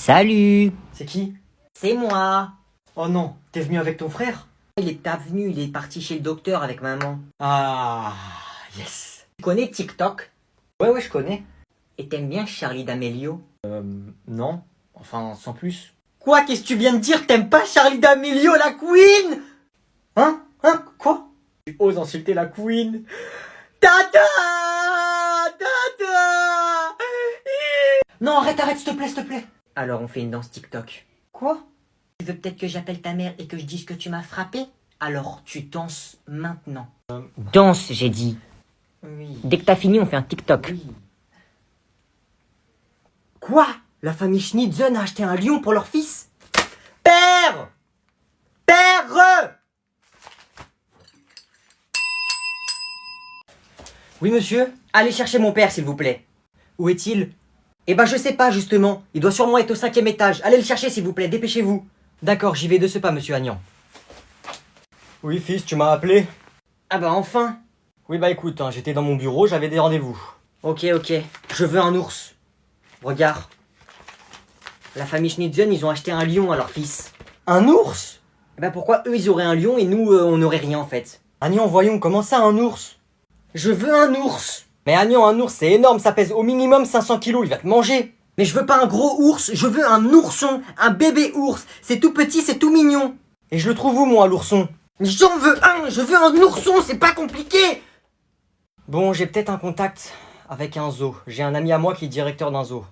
Salut! C'est qui? C'est moi! Oh non, t'es venu avec ton frère? Il est pas venu, il est parti chez le docteur avec maman. Ah, yes. Tu connais TikTok? Ouais, je connais. Et t'aimes bien Charlie D'Amelio? Non. Enfin, sans plus. Quoi? Qu'est-ce que tu viens de dire? T'aimes pas Charlie D'Amelio, la queen? Hein? Quoi? Tu oses insulter la queen? Tata! Tata! Non, arrête, s'il te plaît. Alors on fait une danse TikTok. Quoi? Tu veux peut-être que j'appelle ta mère et que je dise que tu m'as frappé? Alors tu danses maintenant. Danse, j'ai dit. Oui. Dès que t'as fini, on fait un TikTok. Oui. Quoi? La famille Schnitzen a acheté un lion pour leur fils? Père! Père! Oui, monsieur? Allez chercher mon père, s'il vous plaît. Où est-il? Eh ben je sais pas, justement. Il doit sûrement être au 5e étage. Allez le chercher, s'il vous plaît, dépêchez-vous. D'accord, j'y vais de ce pas, monsieur Agnan. Oui, fils, tu m'as appelé? Ah bah enfin. Oui, bah écoute, hein, j'étais dans mon bureau, j'avais des rendez-vous. Ok. Je veux un ours. Regarde. La famille Schnitzen, ils ont acheté un lion à leur fils. Un ours? Eh ben pourquoi eux, ils auraient un lion et nous, on n'aurait rien, en fait? Agnan, voyons, comment ça, un ours? Je veux un ours. Mais Agnan, un ours, c'est énorme, ça pèse au minimum 500 kilos, il va te manger. Mais je veux pas un gros ours, je veux un ourson, un bébé ours. C'est tout petit, c'est tout mignon. Et je le trouve où, moi, l'ourson? Mais j'en veux un, je veux un ourson, c'est pas compliqué. Bon, j'ai peut-être un contact avec un zoo. J'ai un ami à moi qui est directeur d'un zoo.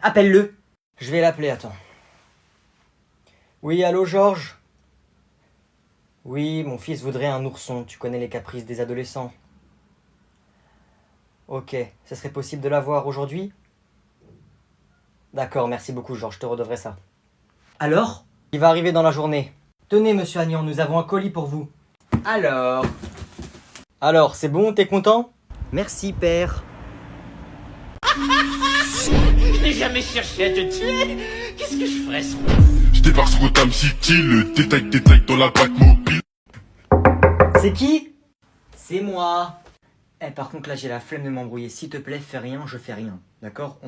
Appelle-le. Je vais l'appeler, attends. Oui, allô, Georges? Oui, mon fils voudrait un ourson, tu connais les caprices des adolescents. Ok, ce serait possible de l'avoir aujourd'hui? D'accord, merci beaucoup, Georges, je te redevrai ça. Alors? Il va arriver dans la journée. Tenez, monsieur Agnan, nous avons un colis pour vous. Alors, c'est bon, t'es content? Merci, père. Je n'ai jamais cherché à te tuer. Qu'est-ce que je ferais sans toi? Je débarque sur Gotham City, le détail dans la Batmobile. C'est qui? C'est moi. Eh, par contre, là, j'ai la flemme de m'embrouiller. S'il te plaît, fais rien, je fais rien. D'accord?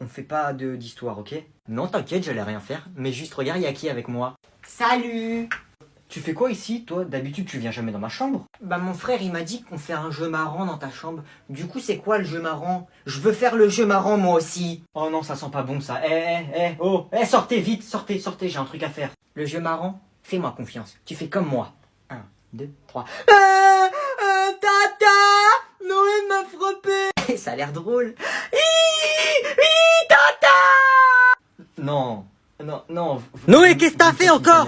On fait pas d'histoire, ok? Non, t'inquiète, j'allais rien faire. Mais juste, regarde, il y a qui avec moi? Salut! Tu fais quoi ici, toi? D'habitude, tu viens jamais dans ma chambre. Bah, mon frère, il m'a dit qu'on fait un jeu marrant dans ta chambre. Du coup, c'est quoi le jeu marrant? Je veux faire le jeu marrant, moi aussi. Oh non, ça sent pas bon, ça. Sortez, vite, sortez, j'ai un truc à faire. Le jeu marrant? Fais-moi confiance. Tu fais comme moi. 1, 2, 3. Tata! Noé m'a frappé! Ça a l'air drôle. Tata! Non. Noé, qu'est-ce que t'as fait encore?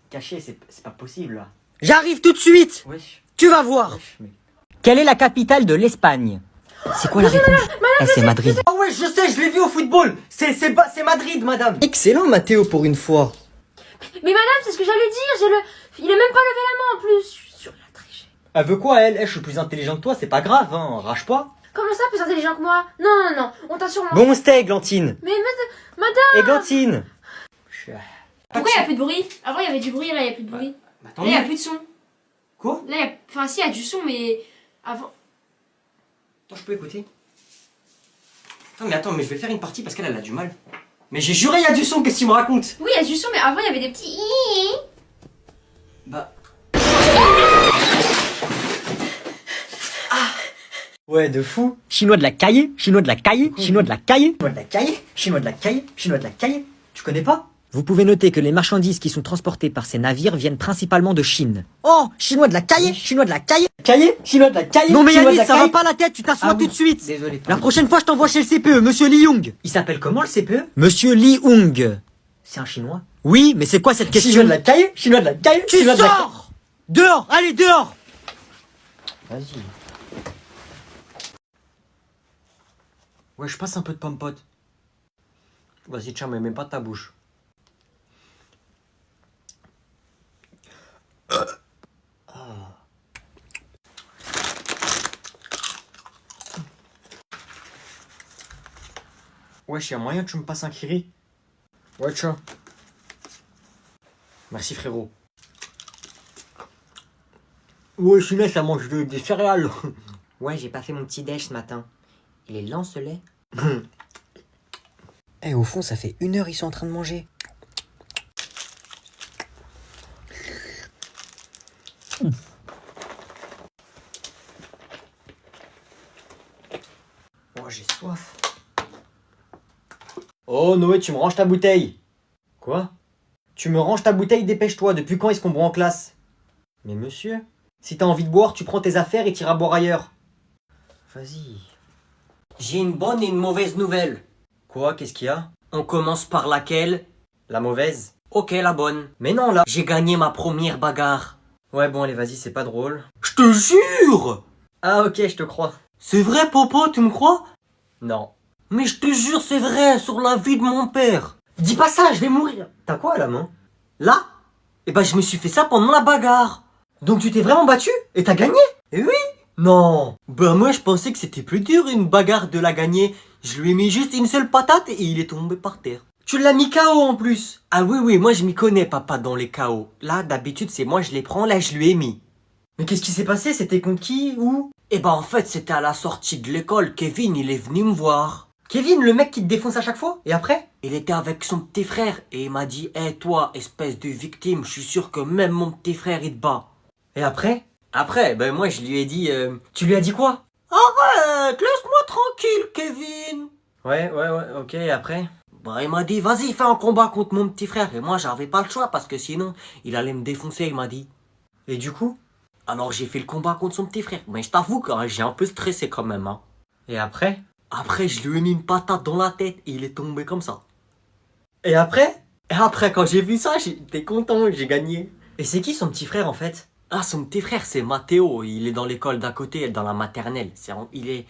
Cachée, c'est pas possible, là. J'arrive tout de suite! Wesh, Tu vas voir! wesh, mais... Quelle est la capitale de l'Espagne? C'est quoi la réponse? C'est Madrid. Ah ouais, je sais, je l'ai vu au football. C'est Madrid, madame. Excellent, Mathéo, pour une fois. Mais madame, c'est ce que j'allais dire, il a même pas levé la main en plus. Je suis sûre qu'il a triché. Elle veut quoi, elle? Je suis plus intelligent que toi, c'est pas grave, hein. Rage pas. Comment ça, plus intelligent que moi? Non, on t'a sûrement... Bon, c'était Églantine. Mais madame... Églantine. Pourquoi il y a plus de bruit? Avant il y avait du bruit, là il y a plus de bruit. Là il y a plus de son. Quoi? Là il y a... Enfin si, il y a du son, mais... Avant... Attends, je peux écouter? Attends, mais je vais faire une partie parce qu'elle a du mal. Mais j'ai juré, il y a du son, qu'est-ce que tu me racontes? Oui, il y a du son, mais avant il y avait des petits... Bah... Ouais, de fou. Chinois de la caille, chinois de la caille, chinois de la caille. Chinois de la caille, chinois de la caille, chinois de la caille. Tu connais pas? Vous pouvez noter que les marchandises qui sont transportées par ces navires viennent principalement de Chine. Oh, chinois de la caille, chinois de la caille. Caillé? Chinois de la caille? Non mais chinois de Yannis, la ça va caille. pas la tête, tu t'assois Ah oui. tout de suite. Désolé. La prochaine fois, je t'envoie chez le CPE, Monsieur Li Young. Il s'appelle comment le CPE? Monsieur Li Young. C'est un chinois. Oui, mais c'est quoi cette question? Chinois de la caille, chinois de la caille, Tu chinois de la caille. sors! Dehors, allez, dehors! Vas-y. Ouais, je passe un peu de pomme-pote. Vas-y, tiens, mais mets pas ta bouche. Wesh, y'a moyen que tu me passes un kiri? Ouais, tiens. Merci, frérot. Ouais, je suis là, ça mange des céréales. Ouais, j'ai pas fait mon petit déj ce matin. Il est lent ce lait? Eh, au fond, ça fait 1 heure, ils sont en train de manger. Oh, j'ai soif. Oh, Noé, tu me ranges ta bouteille. Quoi? Tu me ranges ta bouteille, dépêche-toi. Depuis quand est-ce qu'on boit en classe? Mais monsieur, si t'as envie de boire, tu prends tes affaires et t'iras boire ailleurs. Vas-y. J'ai une bonne et une mauvaise nouvelle. Quoi? Qu'est-ce qu'il y a? On commence par laquelle? La mauvaise? Ok, la bonne. Mais non, là. J'ai gagné ma première bagarre. Ouais, bon, allez, vas-y, c'est pas drôle. Je te jure! Ah, ok, je te crois. C'est vrai, Popo, tu me crois? Non. Mais je te jure, c'est vrai, sur la vie de mon père. Dis pas ça, je vais mourir. T'as quoi à la main? Là? Eh ben, je me suis fait ça pendant la bagarre. Donc tu t'es vraiment battu? Et t'as gagné? Eh oui! Non. Ben, moi, je pensais que c'était plus dur, une bagarre, de la gagner. Je lui ai mis juste une seule patate et il est tombé par terre. Tu l'as mis KO en plus. Ah oui, oui, moi, je m'y connais, papa, dans les KO. Là, d'habitude, c'est moi, je les prends, là, je lui ai mis. Mais qu'est-ce qui s'est passé? C'était contre qui? Où? Eh ben, en fait, c'était à la sortie de l'école. Kevin, il est venu me voir. Kevin, le mec qui te défonce à chaque fois? Et après? Il était avec son petit frère et il m'a dit « Eh toi, espèce de victime, je suis sûr que même mon petit frère il te bat. Et après? » Après, ben moi je lui ai dit Tu lui as dit quoi? Arrête, laisse-moi tranquille, Kevin. Ouais, ok, et après? Bah il m'a dit « Vas-y, fais un combat contre mon petit frère. » Et moi j'avais pas le choix parce que sinon il allait me défoncer, il m'a dit. Et du coup? Alors j'ai fait le combat contre son petit frère. Mais je t'avoue que j'ai un peu stressé quand même. Hein. Et après? Après, je lui ai mis une patate dans la tête et il est tombé comme ça. Et après? Et après, quand j'ai vu ça, j'étais content, j'ai gagné. Et c'est qui son petit frère en fait? Ah, son petit frère, c'est Mathéo. Il est dans l'école d'à côté, dans la maternelle. Il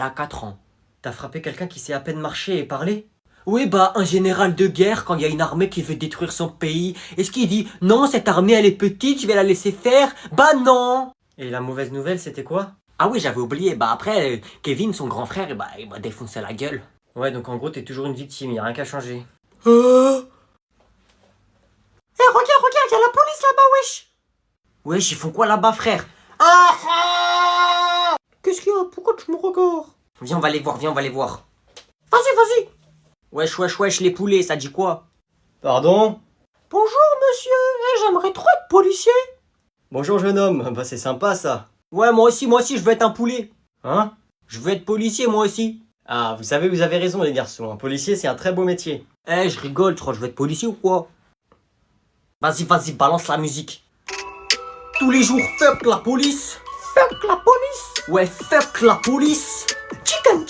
a 4 ans. T'as frappé quelqu'un qui sait à peine marcher et parler? Oui, bah, un général de guerre, quand il y a une armée qui veut détruire son pays, est-ce qu'il dit « Non, cette armée, elle est petite, je vais la laisser faire ?» Bah non! Et la mauvaise nouvelle, c'était quoi? Ah oui, j'avais oublié. Bah après, Kevin, son grand frère, bah, il m'a défoncé la gueule. Ouais, donc en gros, t'es toujours une victime, y a rien qu'à changer. Eh, regarde, y a la police là-bas, wesh! Wesh, ils font quoi là-bas, frère? Qu'est-ce qu'il y a? Pourquoi tu me regardes? Viens, on va les voir, viens, on va les voir. Vas-y, vas-y! Wesh, les poulets, ça dit quoi? Pardon? Bonjour, monsieur, j'aimerais trop être policier. Bonjour, jeune homme. Bah, c'est sympa ça. Ouais, moi aussi, je veux être un poulet. Hein? Je veux être policier, moi aussi. Ah, vous savez, vous avez raison, les garçons. Un policier, c'est un très beau métier. Eh, je rigole, tu crois que je veux être policier ou quoi? Vas-y, balance la musique. Tous les jours, fuck la police. Fuck la police. Ouais, fuck la police. Chicken.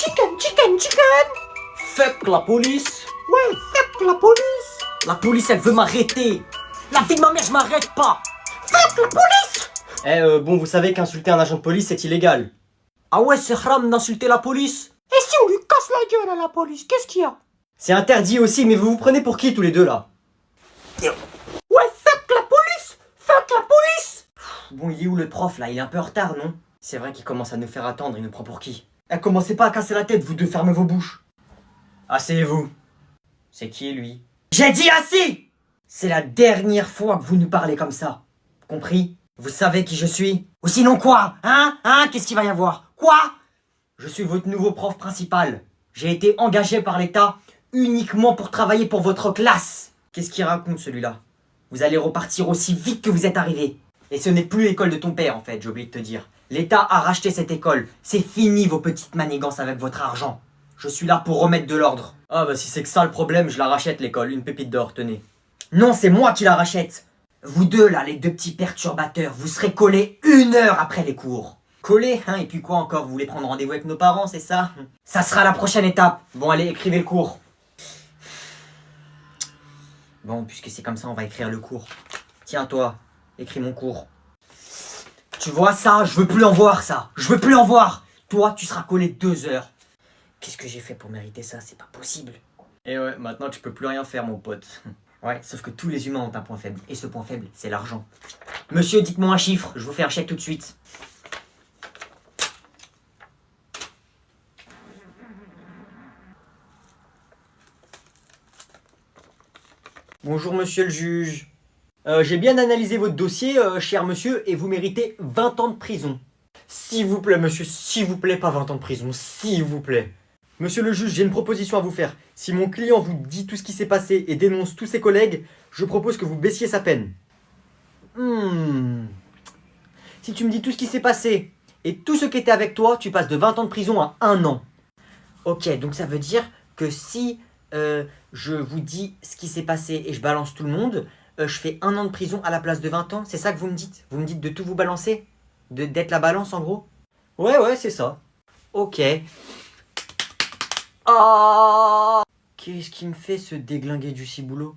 Fuck la police. Ouais, fuck la police. La police, elle veut m'arrêter. La vie de ma mère, je m'arrête pas. Fuck la police. Bon, vous savez qu'insulter un agent de police, c'est illégal. Ah ouais, c'est haram d'insulter la police. Et si on lui casse la gueule à la police, qu'est-ce qu'il y a? C'est interdit aussi, mais vous vous prenez pour qui tous les deux là? Ouais, fuck la police. Fuck la police. Bon, il est où le prof là? Il est un peu en retard, non? C'est vrai qu'il commence à nous faire attendre, il nous prend pour qui? Commencez pas à casser la tête, vous deux, fermez vos bouches. Asseyez-vous. C'est qui lui? J'ai dit assis! C'est la dernière fois que vous nous parlez comme ça. Compris? Vous savez qui je suis? Ou sinon quoi? Hein? Qu'est-ce qu'il va y avoir? Quoi? Je suis votre nouveau prof principal. J'ai été engagé par l'État uniquement pour travailler pour votre classe. Qu'est-ce qu'il raconte celui-là? Vous allez repartir aussi vite que vous êtes arrivé. Et ce n'est plus l'école de ton père en fait, j'ai oublié de te dire. L'État a racheté cette école. C'est fini vos petites manigances avec votre argent. Je suis là pour remettre de l'ordre. Ah bah si c'est que ça le problème, je la rachète l'école, une pépite d'or, tenez. Non, c'est moi qui la rachète. Vous deux là, les deux petits perturbateurs, vous serez collés 1 heure après les cours. Collés, hein, et puis quoi encore, vous voulez prendre rendez-vous avec nos parents, c'est ça? Ça sera la prochaine étape. Bon allez, écrivez le cours. Bon, puisque c'est comme ça, on va écrire le cours. Tiens toi, écris mon cours. Tu vois ça, je veux plus en voir ça. Je veux plus en voir. Toi, tu seras collé 2 heures. Qu'est-ce que j'ai fait pour mériter ça? C'est pas possible. Et ouais, maintenant tu peux plus rien faire mon pote. Ouais, sauf que tous les humains ont un point faible. Et ce point faible, c'est l'argent. Monsieur, dites-moi un chiffre. Je vous fais un chèque tout de suite. Bonjour monsieur le juge. J'ai bien analysé votre dossier, cher monsieur, et vous méritez 20 ans de prison. S'il vous plaît monsieur, s'il vous plaît, pas 20 ans de prison, s'il vous plaît. Monsieur le juge, j'ai une proposition à vous faire. Si mon client vous dit tout ce qui s'est passé et dénonce tous ses collègues, je propose que vous baissiez sa peine. Si tu me dis tout ce qui s'est passé et tout ce qui était avec toi, tu passes de 20 ans de prison à 1 an. Ok, donc ça veut dire que si je vous dis ce qui s'est passé et je balance tout le monde, je fais 1 an de prison à la place de 20 ans. C'est ça que vous me dites? Vous me dites de tout vous balancer? D'être la balance en gros? Ouais, c'est ça. Ok. Ah, qu'est-ce qui me fait ce déglinguer du ciboulot?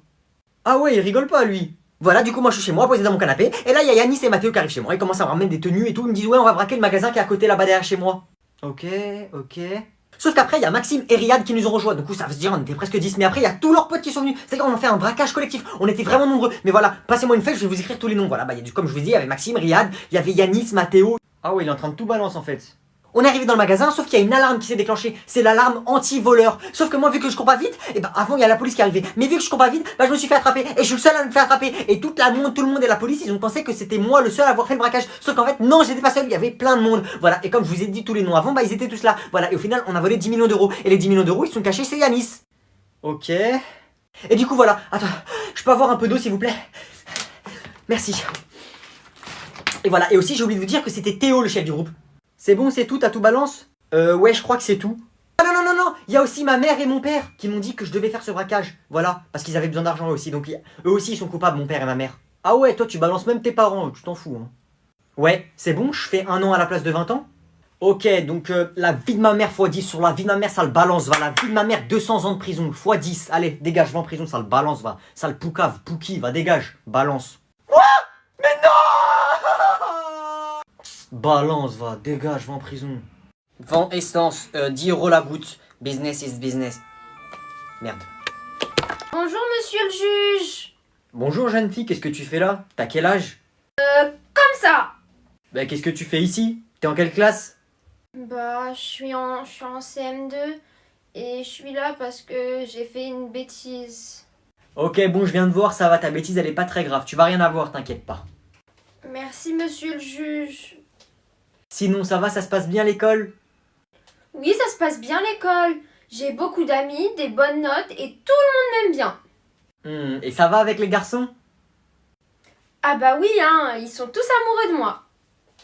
Ah ouais, il rigole pas lui. Voilà, du coup moi je suis chez moi, posé dans mon canapé, et là il y a Yanis et Mathéo qui arrivent chez moi, ils commencent à me ramener des tenues et tout, ils me disent ouais on va braquer le magasin qui est à côté là-bas derrière chez moi. Ok. Sauf qu'après il y a Maxime et Riyad qui nous ont rejoints, du coup ça veut se dire on était presque 10, mais après il y a tous leurs potes qui sont venus, c'est-à-dire on a fait un braquage collectif, on était vraiment nombreux, mais voilà, passez-moi une feuille, je vais vous écrire tous les noms, voilà, bah, comme je vous dis, il y avait Maxime, Riyad, il y avait Yanis, Mathéo. Ah ouais, il est en train de tout balancer en fait. On est arrivé dans le magasin, sauf qu'il y a une alarme qui s'est déclenchée. C'est l'alarme anti-voleur. Sauf que moi, vu que je cours pas vite, et avant il y a la police qui est arrivée. Mais vu que je cours pas vite, je me suis fait attraper. Et je suis le seul à me faire attraper. Et tout le monde et la police, ils ont pensé que c'était moi le seul à avoir fait le braquage. Sauf qu'en fait, non, j'étais pas seul, il y avait plein de monde. Voilà. Et comme je vous ai dit tous les noms avant, ils étaient tous là. Voilà. Et au final, on a volé 10 millions d'euros. Et les 10 millions d'euros, ils sont cachés chez Yanis. Ok. Et du coup, voilà. Attends, je peux avoir un peu d'eau, s'il vous plaît? Merci. Et voilà. Et aussi, j'ai oublié de vous dire que c'était Théo, le chef du groupe. C'est bon, c'est tout, t'as tout balance? Ouais, je crois que c'est tout. Ah non, il y a aussi ma mère et mon père qui m'ont dit que je devais faire ce braquage. Voilà, parce qu'ils avaient besoin d'argent eux aussi, donc eux aussi ils sont coupables, mon père et ma mère. Ah ouais, toi tu balances même tes parents, tu t'en fous, hein. Ouais, c'est bon, je fais 1 an à la place de 20 ans? Ok, donc la vie de ma mère x 10, sur la vie de ma mère ça le balance, va. La vie de ma mère, 200 ans de prison, x 10, allez, dégage, va en prison, ça le balance, va. Ça le poucave, pouki, va, dégage, balance. Quoi? Mais non! Balance, va, dégage, va en prison. Vent essence, 10 € la goutte. Business is business. Merde. Bonjour, monsieur le juge. Bonjour jeune fille, qu'est-ce que tu fais là? T'as quel âge? Comme ça. Bah qu'est-ce que tu fais ici? T'es en quelle classe? Bah, je suis en CM2 et je suis là parce que j'ai fait une bêtise. Ok, bon, je viens de voir, ça va, ta bêtise elle est pas très grave. Tu vas rien avoir, t'inquiète pas. Merci, monsieur le juge. Sinon, ça va, ça se passe bien l'école? Oui, ça se passe bien l'école. J'ai beaucoup d'amis, des bonnes notes et tout le monde m'aime bien. Et ça va avec les garçons? Ah bah oui, hein, ils sont tous amoureux de moi.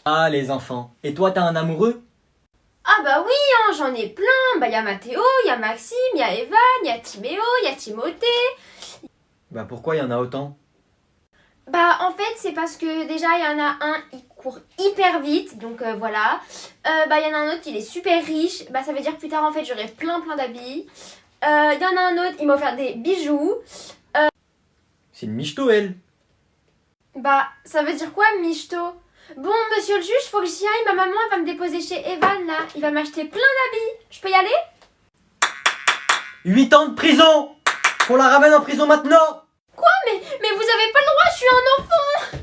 Ah, les enfants. Et toi, t'as un amoureux? Ah bah oui, hein, j'en ai plein. Bah y a Mathéo, y a Maxime, y a Evan, y a Timéo, y a Timothée. Bah pourquoi il y en a autant? Bah en fait c'est parce que déjà il y en a un, il court hyper vite, donc voilà. Bah il y en a un autre, il est super riche, bah ça veut dire que plus tard en fait j'aurai plein d'habits. Il y en a un autre, il m'a offert des bijoux. C'est une michto, elle. Bah ça veut dire quoi michto? Bon monsieur le juge, faut que j'y aille, ma maman elle va me déposer chez Evan là, il va m'acheter plein d'habits. Je peux y aller? 8 ans de prison! Qu'on la ramène en prison maintenant! Quoi? Mais vous avez pas le droit, je suis un enfant!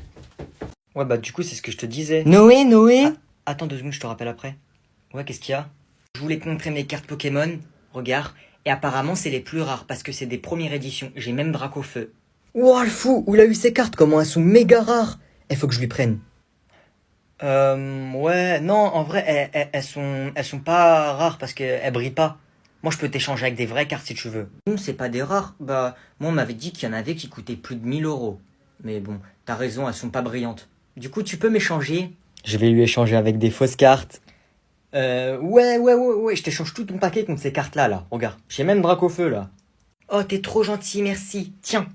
Ouais, bah du coup, c'est ce que je te disais. Noé Ah, attends 2 secondes, je te rappelle après. Ouais, qu'est-ce qu'il y a? Je voulais te montrer mes cartes Pokémon. Regarde. Et apparemment, c'est les plus rares parce que c'est des premières éditions. J'ai même Dracofeu. Wow, le fou, où il a eu ses cartes, comment elles sont méga rares. Il faut que je lui prenne. Ouais, non, en vrai, elles sont pas rares parce qu'elles brillent pas. Moi, je peux t'échanger avec des vraies cartes si tu veux. Non, c'est pas des rares. Bah, moi, on m'avait dit qu'il y en avait qui coûtaient plus de 1000 €. Mais bon, t'as raison, elles sont pas brillantes. Du coup, tu peux m'échanger? Je vais lui échanger avec des fausses cartes. Ouais, je t'échange tout ton paquet contre ces cartes-là, là. Regarde, j'ai même Dracofeu, là. Oh, t'es trop gentil, merci. Tiens.